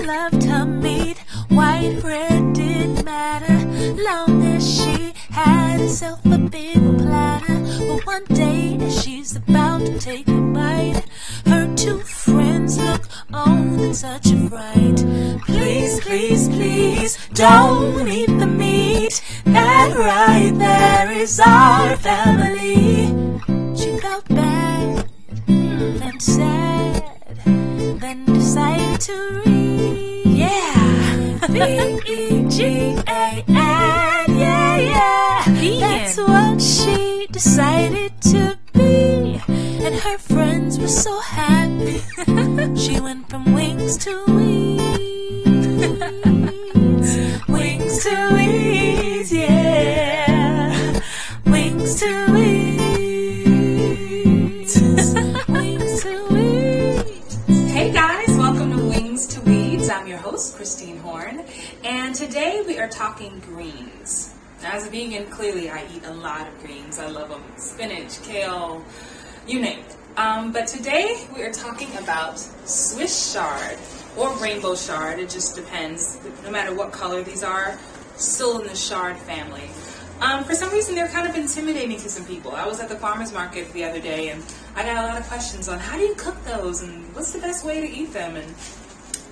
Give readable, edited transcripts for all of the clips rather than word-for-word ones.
loved her meat. White, red, didn't matter, long as she had herself a big platter. But one day, as she's about to take a bite, her two friends look on in such a fright. Please, please, please, don't eat the meat. That right there is our family. She felt bad and sad, then decided to read. Yeah, V-E-G-A-N, yeah, yeah. Vegan. That's what she decided to be, and her friends were so happy. She went from wings to weeds, wings to weeds, yeah, wings to weeds, wings to weeds. Hey guys, welcome to Wings to Weeds. I'm your host, Christine Horn, and today we are talking greens. Now, as a vegan, clearly I eat a lot of greens. I love them. Spinach, kale, you name it. But today we are talking about Swiss chard or rainbow chard. It just depends. No matter what color these are, still in the chard family. For some reason, they're kind of intimidating to some people. I was at the farmer's market the other day, and I got a lot of questions on how do you cook those, and what's the best way to eat them, and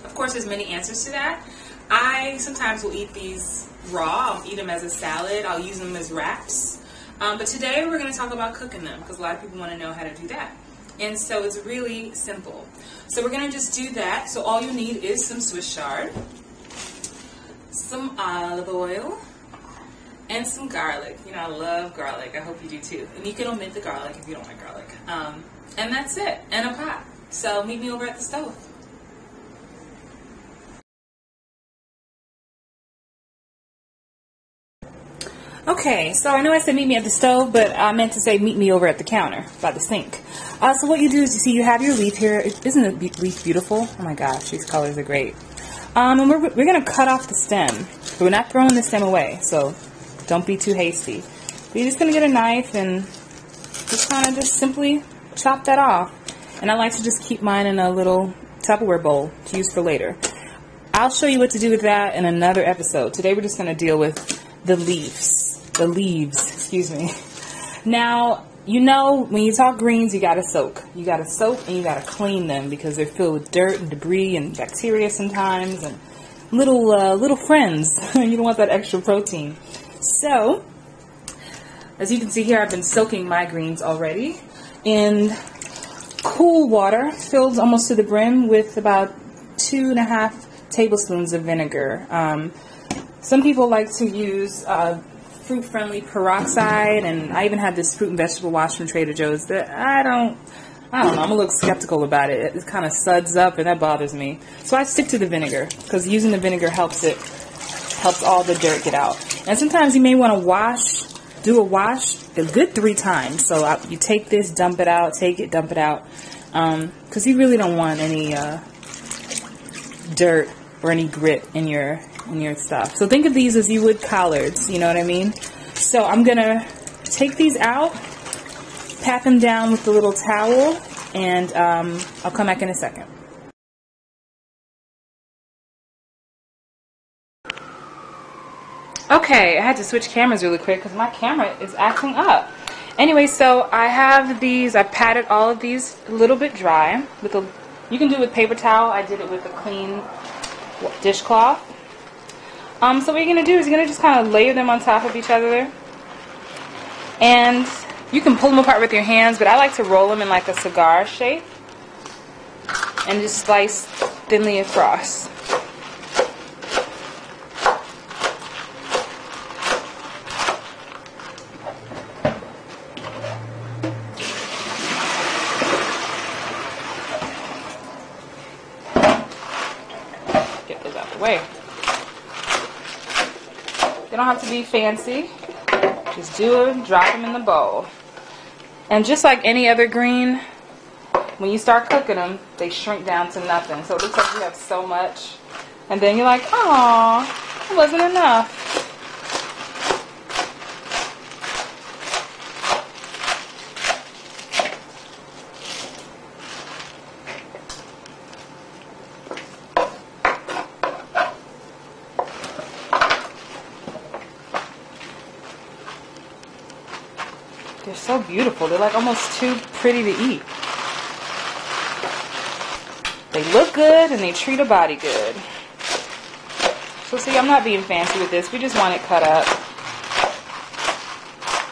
of course, there's many answers to that. I sometimes will eat these raw. I'll eat them as a salad. I'll use them as wraps. But today, we're going to talk about cooking them, because a lot of people want to know how to do that. And so it's really simple. So we're going to just do that. So all you need is some Swiss chard, some olive oil, and some garlic. You know, I love garlic. I hope you do too. And you can omit the garlic if you don't like garlic. And that's it. And a pot. So meet me over at the stove. Okay, so I know I said meet me at the stove, but I meant to say meet me over at the counter by the sink. So what you do is you see you have your leaf here. Isn't the leaf beautiful? Oh my gosh, these colors are great. And we're going to cut off the stem. We're not throwing the stem away, so don't be too hasty. But you're just going to get a knife and just kind of just simply chop that off. And I like to just keep mine in a little Tupperware bowl to use for later. I'll show you what to do with that in another episode. Today we're just going to deal with the leaves. The leaves, excuse me. Now, you know, when you talk greens, you gotta soak. You gotta soak and you gotta clean them because they're filled with dirt and debris and bacteria sometimes and little friends. You don't want that extra protein. So, as you can see here, I've been soaking my greens already in cool water, filled almost to the brim with about 2.5 tablespoons of vinegar. Some people like to use fruit-friendly peroxide, and I even have this fruit and vegetable wash from Trader Joe's that I don't know, I'm a little skeptical about it. It kind of suds up and that bothers me. So I stick to the vinegar because using the vinegar helps all the dirt get out. And sometimes you may want to do a wash a good 3 times. So you take this, dump it out, take it, dump it out, because you really don't want any dirt or any grit in your stuff. So think of these as you would collards, you know what I mean? So I'm gonna take these out, pat them down with the little towel, and I'll come back in a second. Okay, I had to switch cameras really quick because my camera is acting up. Anyway, so I have these, I patted all of these a little bit dry. You can do it with paper towel. I did it with a clean dishcloth. So what you're going to do is you're going to just kind of layer them on top of each other. And you can pull them apart with your hands, but I like to roll them in like a cigar shape. And just slice thinly across. Get those out of the way. They don't have to be fancy. Just drop them in the bowl. And just like any other green, when you start cooking them, they shrink down to nothing. So it looks like you have so much. And then you're like, "Aw, it wasn't enough." so beautiful. They're like almost too pretty to eat. They look good and they treat a body good. So see, I'm not being fancy with this. We just want it cut up.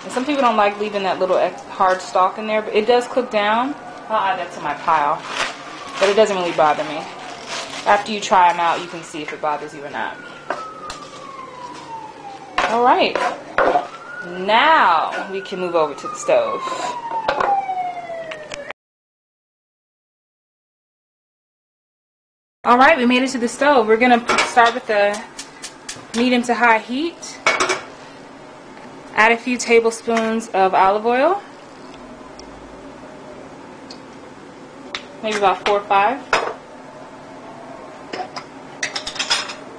And some people don't like leaving that little hard stalk in there, but it does cook down. I'll add that to my pile. But it doesn't really bother me. After you try them out, you can see if it bothers you or not. Alright. Now we can move over to the stove. Alright, we made it to the stove. We're going to start with the medium to high heat. Add a few tablespoons of olive oil. Maybe about 4 or 5.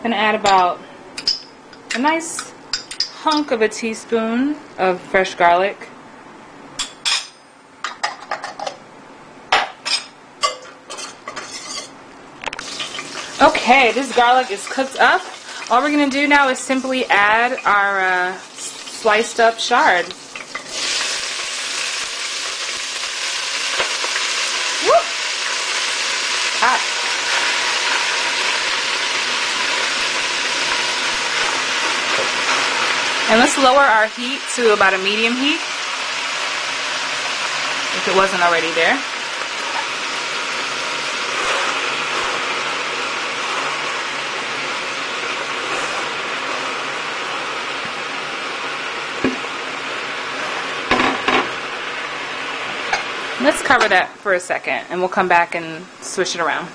Then add about a nice hunk of a teaspoon of fresh garlic. Okay, this garlic is cooked up. All we're going to do now is simply add our sliced up chard. Woo! Hot. And let's lower our heat to about a medium heat, if it wasn't already there. Let's cover that for a second and we'll come back and swish it around.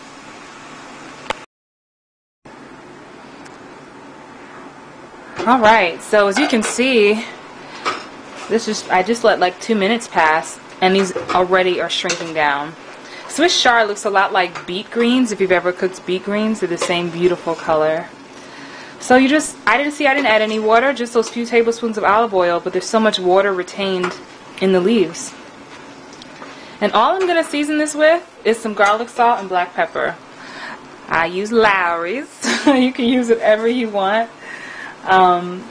Alright, so as you can see, I just let like 2 minutes pass and these already are shrinking down. Swiss chard looks a lot like beet greens. If you've ever cooked beet greens, they're the same beautiful color. So I didn't add any water, just those few tablespoons of olive oil, but there's so much water retained in the leaves. And all I'm going to season this with is some garlic salt and black pepper. I use Lowry's. You can use whatever you want. And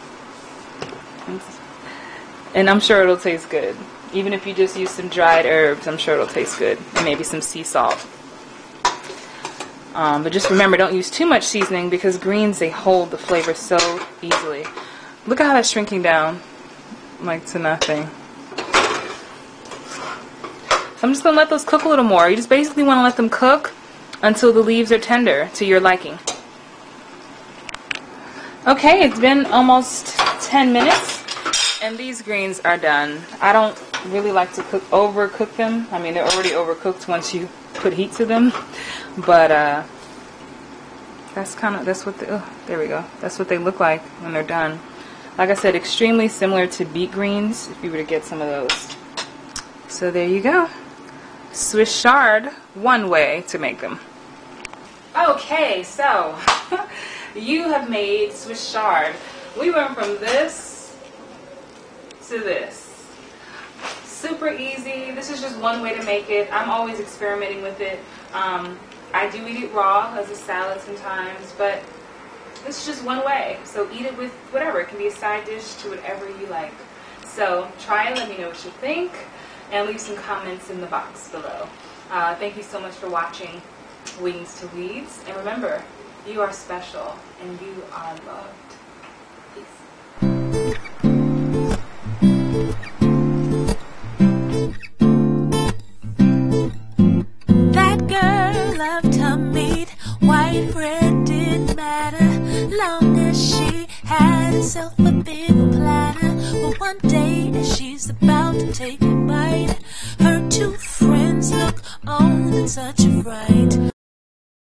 I'm sure it'll taste good. Even if you just use some dried herbs, I'm sure it'll taste good. And maybe some sea salt. But just remember, don't use too much seasoning because greens, they hold the flavor so easily. Look at how that's shrinking down like to nothing. So I'm just going to let those cook a little more. You just basically want to let them cook until the leaves are tender to your liking. Okay, it's been almost 10 minutes and these greens are done. I don't really like to overcook them. I mean, they're already overcooked once you put heat to them. But that's what there we go. That's what they look like when they're done. Like I said, extremely similar to beet greens if you were to get some of those. So there you go. Swiss chard, one way to make them. Okay, so you have made Swiss chard. We went from this to this. Super easy. This is just one way to make it. I'm always experimenting with it. I do eat it raw as a salad sometimes, but this is just one way. So eat it with whatever. It can be a side dish to whatever you like. So try it. Let me know what you think. And leave some comments in the box below. Thank you so much for watching Wings to Weeds. And remember, you are special and you are loved. Peace. That girl loved her meat. White bread didn't matter, long as she had herself a big platter. But one day, as she's about to take a bite, her two friends look on in such a fright.